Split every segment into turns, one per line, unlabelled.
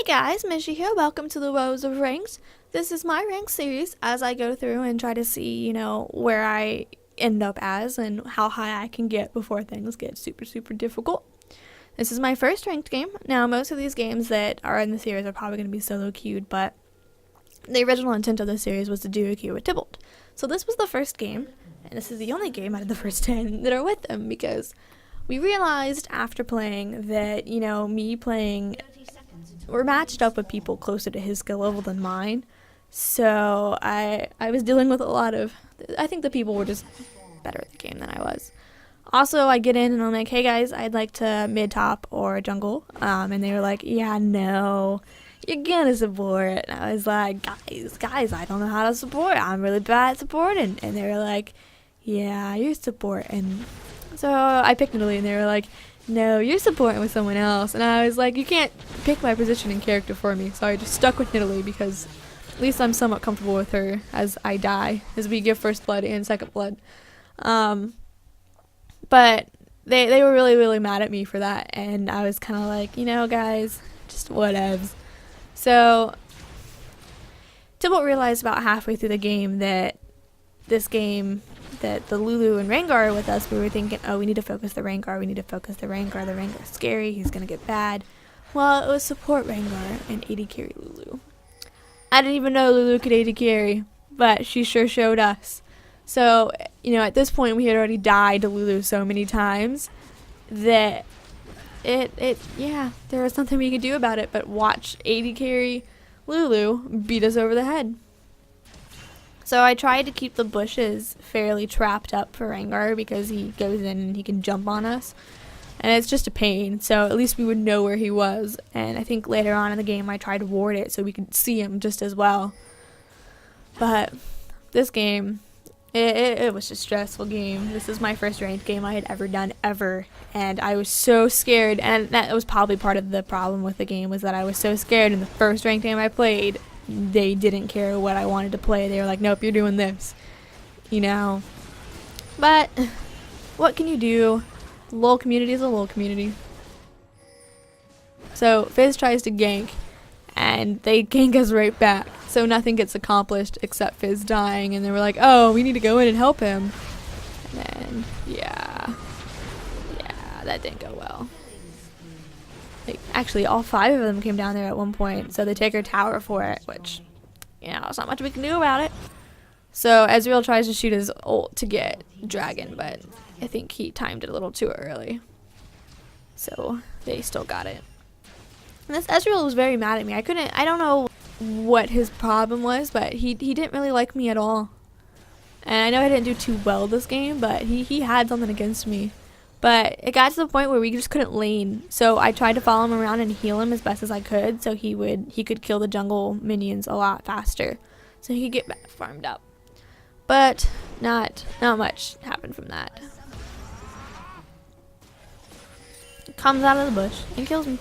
Hey guys, Michy here. Welcome to the Woes of Ranks. This is my rank series as I go through and try to see, where I end up as and how high I can get before things get super difficult. This is my first ranked game. Now, most of these games that are in the series are probably going to be solo queued, but the original intent of the series was to do a queue with Tybalt. So this was the first game, and this is the only game out of the first 10 that are with them because we realized after playing that, me playing, we're matched up with people closer to his skill level than mine. So I was dealing with a lot of, I think the people were just better at the game than I was. Also, I get in and I'm like, hey guys, I'd like to mid-top or jungle. And they were like, yeah, no, you're gonna support. And I was like, guys, I don't know how to support. I'm really bad at supporting. And they were like, yeah, you're support. And so I picked Nidalee and they were like, no, you're supporting with someone else. And I was like, you can't pick my position and character for me. So I just stuck with Nidalee because at least I'm somewhat comfortable with her as I die, as we give first blood and second blood. But they were really mad at me for that. And I was kind of like, guys, just whatevs. So Tybalt realized about halfway through the game that this game, that the Lulu and Rengar are with us, we were thinking, oh, we need to focus the Rengar, the Rengar's scary, he's gonna get bad. Well, it was support Rengar and AD carry Lulu. I didn't even know Lulu could AD carry, but she sure showed us. So, at this point we had already died to Lulu so many times that there was nothing we could do about it but watch AD carry Lulu beat us over the head. So I tried to keep the bushes fairly trapped up for Rengar because he goes in and he can jump on us. And it's just a pain, so at least we would know where he was. And I think later on in the game I tried to ward it so we could see him just as well. But this game, it was just a stressful game. This is my first ranked game I had ever done, ever. And I was so scared, and that was probably part of the problem with the game, was that I was so scared in the first ranked game I played. They didn't care what I wanted to play. They were like, nope, you're doing this. But what can you do? LOL community is a LOL community. So Fizz tries to gank and they gank us right back. So nothing gets accomplished except Fizz dying, and they were like, oh, we need to go in and help him. And then, yeah, that didn't go well. Actually, all 5 of them came down there at one point, so they take her tower for it, which, there's not much we can do about it. So Ezreal tries to shoot his ult to get Dragon, but I think he timed it a little too early. So they still got it. And this Ezreal was very mad at me. I don't know what his problem was, but he didn't really like me at all. And I know I didn't do too well this game, but he had something against me. But it got to the point where we just couldn't lane. So I tried to follow him around and heal him as best as I could, so he could kill the jungle minions a lot faster, so he could get farmed up. But not much happened from that. Comes out of the bush and kills me.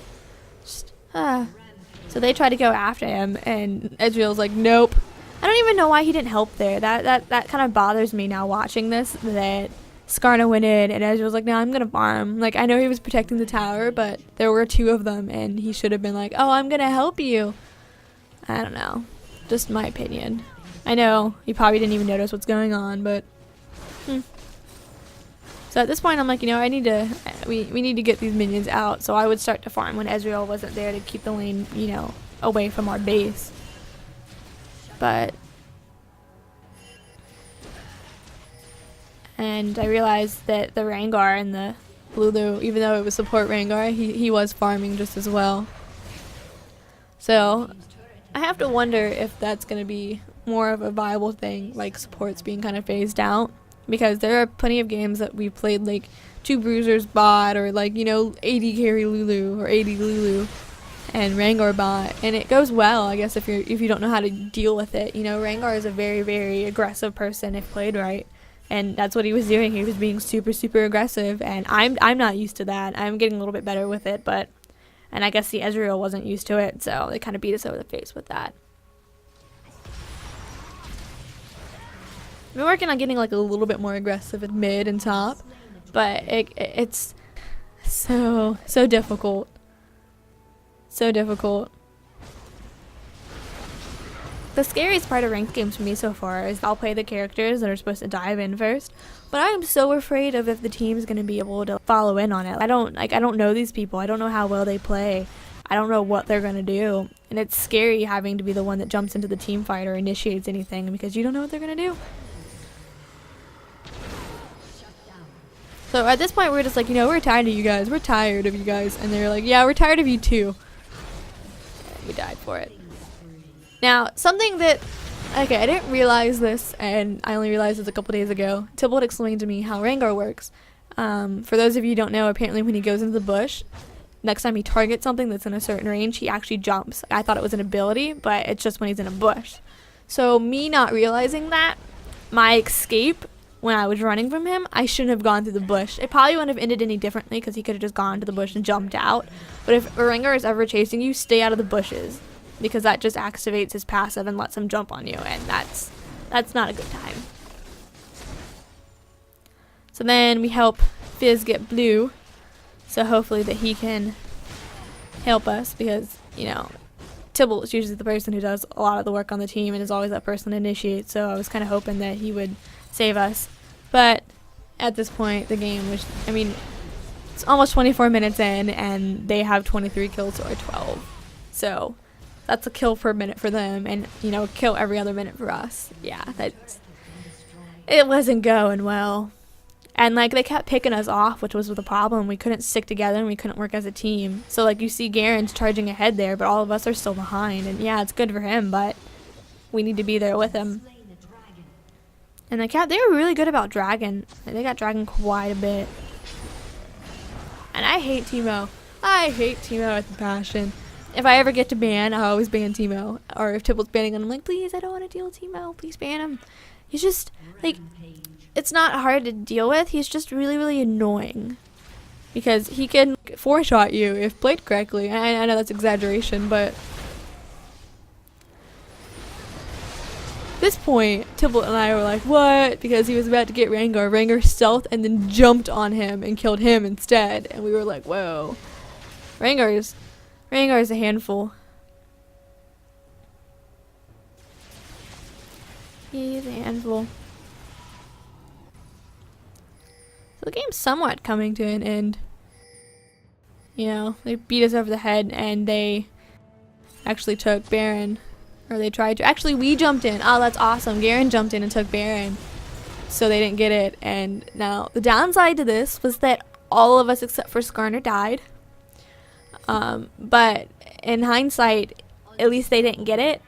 So they try to go after him, and Ezreal's like, nope. I don't even know why he didn't help there. That kind of bothers me now watching this, that Skarna went in and Ezreal's like, no, I'm gonna farm. Like, I know he was protecting the tower, but there were 2 of them and he should have been like, oh, I'm gonna help you. I don't know, just my opinion. I know he probably didn't even notice what's going on, but So at this point I'm like, we need to get these minions out. So I would start to farm when Ezreal wasn't there to keep the lane, away from our base. And I realized that the Rengar and the Lulu, even though it was support Rengar, he was farming just as well. So I have to wonder if that's going to be more of a viable thing, like supports being kind of phased out. Because there are plenty of games that we played, like 2 bruisers bot, or like, AD carry Lulu or AD Lulu and Rengar bot, and it goes well, I guess, if you don't know how to deal with it. Rengar is a very aggressive person if played right. And that's what he was doing. He was being super aggressive, and I'm not used to that. I'm getting a little bit better with it, and I guess the Ezreal wasn't used to it, so they kind of beat us over the face with that. I've been working on getting like a little bit more aggressive at mid and top, but it's so difficult. So difficult. the scariest part of ranked games for me so far is I'll play the characters that are supposed to dive in first, but I am so afraid of if the team's going to be able to follow in on it. I don't know these people. I don't know how well they play. I don't know what they're going to do, and it's scary having to be the one that jumps into the team fight or initiates anything because you don't know what they're going to do. So at this point we're just like, we're tired of you guys. We're tired of you guys. And they're like, yeah, we're tired of you too. And we died for it. Now, something that, okay, I didn't realize this, and I only realized this a couple days ago. Tybalt explained to me how Rengar works. For those of you who don't know, apparently when he goes into the bush, next time he targets something that's in a certain range, he actually jumps. I thought it was an ability, but it's just when he's in a bush. So me not realizing that, my escape when I was running from him, I shouldn't have gone through the bush. It probably wouldn't have ended any differently because he could have just gone to the bush and jumped out. But if a Rengar is ever chasing you, stay out of the bushes, because that just activates his passive and lets him jump on you, and that's not a good time. So then we help Fizz get blue, so hopefully that he can help us, because Tybalt is usually the person who does a lot of the work on the team and is always that person to initiate, so I was kind of hoping that he would save us. But at this point the game was, it's almost 24 minutes in and they have 23 kills or 12, so that's a kill per minute for them, and a kill every other minute for us. Yeah, it wasn't going well. And they kept picking us off, which was the problem. We couldn't stick together and we couldn't work as a team. So you see Garen's charging ahead there, but all of us are still behind. And yeah, it's good for him, but we need to be there with him. And they were really good about Dragon. They got Dragon quite a bit. And I hate Teemo. I hate Teemo with a passion. If I ever get to ban, I always ban Teemo. Or if Tybalt's banning him, I'm like, please, I don't want to deal with Teemo. Please ban him. He's just, it's not hard to deal with. He's just really, really annoying. Because he can four-shot you if played correctly. I know that's exaggeration, but at this point, Tybalt and I were like, what? Because he was about to get Rengar. Rengar stealthed and then jumped on him and killed him instead. And we were like, whoa. Rengar's a handful. He's a handful. So the game's somewhat coming to an end. They beat us over the head and they actually took Baron. Or they tried to. Actually, we jumped in. Oh, that's awesome. Garen jumped in and took Baron. So they didn't get it. And now, the downside to this was that all of us except for Skarner died. But in hindsight, at least they didn't get it.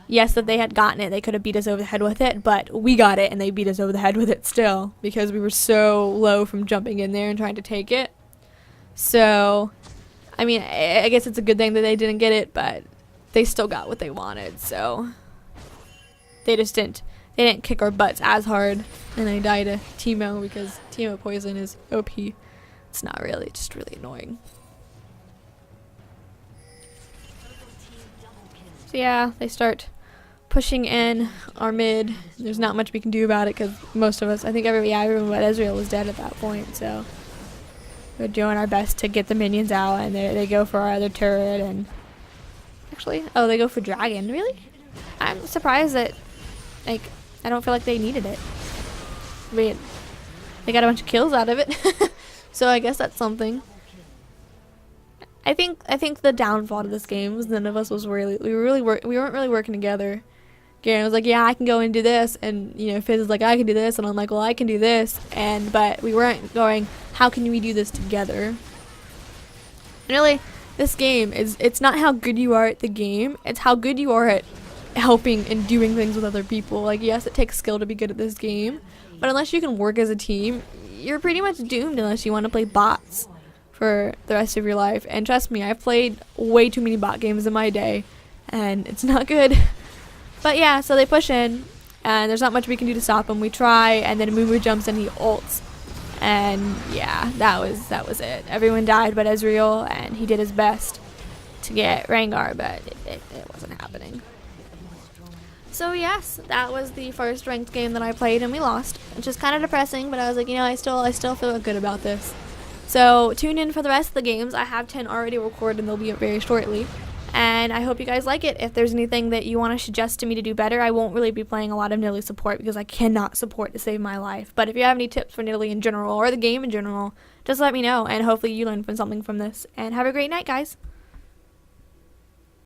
Yes, if they had gotten it, they could have beat us over the head with it, but we got it and they beat us over the head with it still because we were so low from jumping in there and trying to take it. So, I guess it's a good thing that they didn't get it, but they still got what they wanted, so they didn't kick our butts as hard, and they died to Teemo because Teemo poison is OP. It's not really, it's just really annoying. So yeah, they start pushing in our mid. There's not much we can do about it because most of us, I think everyone but Ezreal was dead at that point, so we're doing our best to get the minions out, and they go for our other turret, and actually, they go for Dragon. Really? I'm surprised that, I don't feel like they needed it. But they got a bunch of kills out of it, so I guess that's something. I think the downfall to this game was none of us was we weren't really working together. Garen was like, yeah, I can go and do this, and Fizz is like, I can do this, and I'm like, well, I can do this, but we weren't going, how can we do this together? And really, this game it's not how good you are at the game, it's how good you are at helping and doing things with other people. Yes, it takes skill to be good at this game, but unless you can work as a team, you're pretty much doomed unless you want to play bots for the rest of your life. And trust me, I've played way too many bot games in my day, and it's not good. But yeah, so they push in, and there's not much we can do to stop them. We try, and then Mumu jumps and he ults. And yeah, that was it. Everyone died but Ezreal, and he did his best to get Rengar, but it wasn't happening. So yes, that was the first ranked game that I played, and we lost, which is kind of depressing, but I was like, I still feel good about this. So tune in for the rest of the games. I have 10 already recorded, and they'll be up very shortly. and I hope you guys like it. If there's anything that you want to suggest to me to do better, I won't really be playing a lot of Nidalee support because I cannot support to save my life. But if you have any tips for Nidalee in general or the game in general, just let me know, and hopefully you learn from something from this. And have a great night, guys.